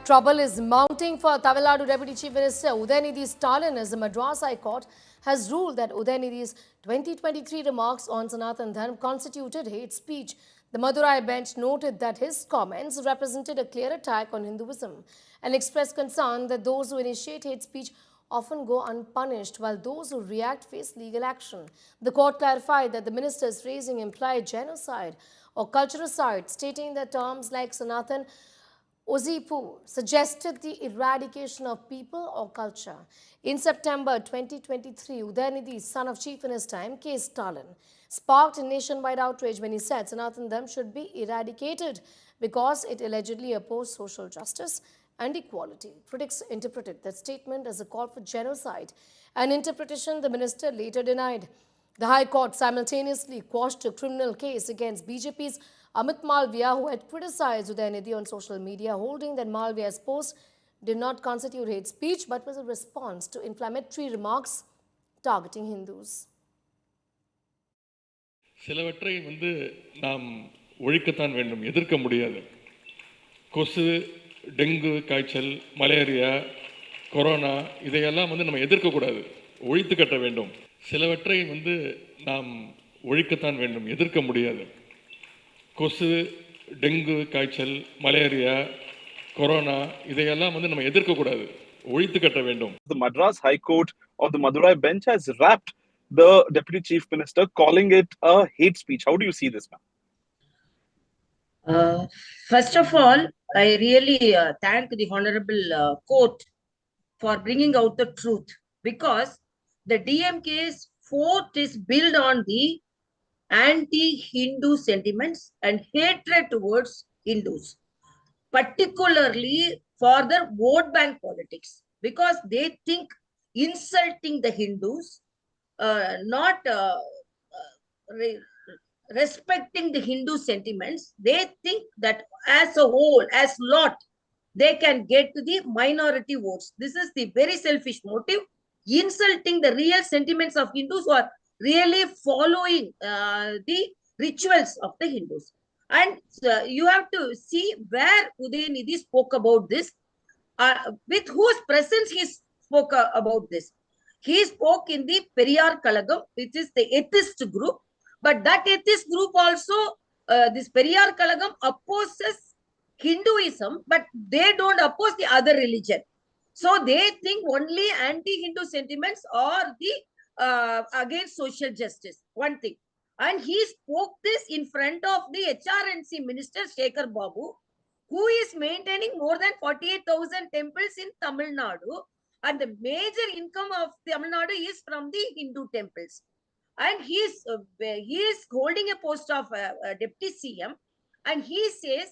Trouble is mounting for Tamil Nadu Deputy Chief Minister Udhayanidhi Stalin as the Madras High Court has ruled that Udhayanidhi's 2023 remarks on Sanatana Dharma constituted hate speech. The Madurai bench noted that his comments represented a clear attack on Hinduism and expressed concern that those who initiate hate speech often go unpunished while those who react face legal action. The court clarified that the minister's phrasing implied genocide or culturicide, stating that terms like Sanatan Ozipu suggested the eradication of people or culture. In September 2023, Udhayanidhi, son of Chief Minister M.K. Stalin, sparked a nationwide outrage when he said Sanatana Dharma should be eradicated because it allegedly opposed social justice and equality. Critics interpreted that statement as a call for genocide, an interpretation the minister later denied. The High Court simultaneously quashed a criminal case against BJP's Amit Malviya, who had criticized Udhayanidhi on social media, holding that Malviya's post did not constitute hate speech but was a response to inflammatory remarks targeting Hindus. சிலவற்றை நாம் ஒழிக்கத்தான் வேண்டும், எதிர்க்க முடியாது. கொசு, dengue காய்ச்சல், malaria, corona இதையெல்லாம் நம்ம எதிர்க்கக்கூடாது, ஒழித்து கட்ட வேண்டும். சிலவற்றை நாம் ஒழிக்கத்தான் வேண்டும், எதிர்க்க முடியாது. கொசு, டெங்கு காய்ச்சல், மலேரியா, கொரோனா இதையெல்லாம் நம்ம எதிர்க்கக்கூடாது, ஒழித்து கட்ட வேண்டும். The Madras High Court of the Madurai bench has wrapped the Deputy Chief Minister, calling it a hate speech. How do you see this, ma'am? First of all, I really thank the Honorable Court for bringing out the truth, because the DMK's fort is built on the anti-Hindu sentiments and hatred towards Hindus, particularly for their vote bank politics, because they think insulting the Hindus, not respecting the Hindu sentiments, they think that as a whole, as lot, they can get to the minority votes. This is the very selfish motive, insulting the real sentiments of Hindus who are really following the rituals of the Hindus. And you have to see where Udhayanidhi spoke about this, with whose presence he spoke about this. He spoke in the Periyar Kalagam, which is the atheist group, but that atheist group also, this Periyar Kalagam opposes Hinduism, but they don't oppose the other religion. So they think only anti-Hindu sentiments are the against social justice, one thing. And he spoke this in front of the HRNC Minister Shekhar Babu, who is maintaining more than 48,000 temples in Tamil Nadu, and the major income of Tamil Nadu is from the Hindu temples. And he is holding a post of Deputy CM, and he says,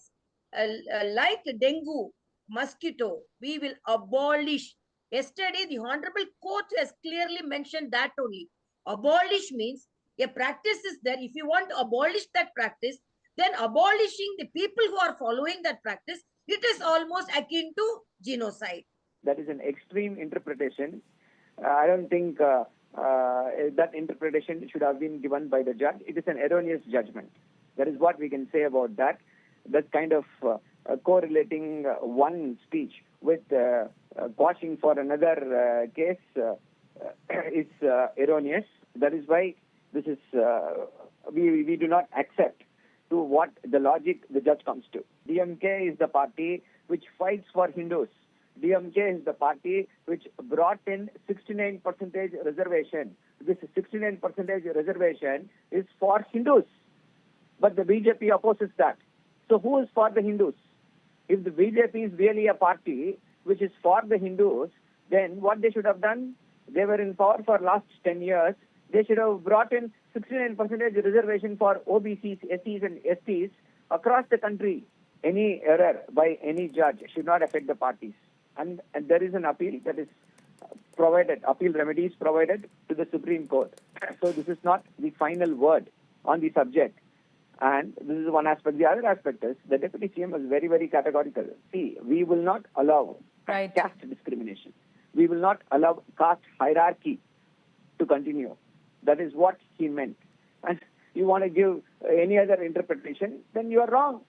like dengue, mosquito, we will abolish. Yesterday, the Honorable Court has clearly mentioned that only. Abolish means a practice is there. If you want to abolish that practice, then abolishing the people who are following that practice, it is almost akin to genocide. That is an extreme interpretation. I don't think that interpretation should have been given by the judge. It is an erroneous judgment. That is what we can say about that. That kind of correlating one speech with quashing for another case is erroneous. That is why this is we do not accept to what the logic the judge comes to. DMK is the party which fights for Hindus. DMK is the party which brought in 69% reservation. This 69% reservation is for Hindus, but the BJP opposes that. So who is for the Hindus? If the BJP is really a party which is for the Hindus, then what they should have done? They were in power for last 10 years. They should have brought in 69% reservation for OBCs, SCs and STs across the country. Any error by any judge should not affect the parties. And there is an appeal that is provided, appeal remedies provided to the Supreme Court. So this is not the final word on the subject. And this is one aspect. The other aspect is the Deputy CM was very, very categorical. See, we will not allow caste discrimination. We will not allow caste hierarchy to continue. That is what he meant. And you want to give any other interpretation, then you are wrong.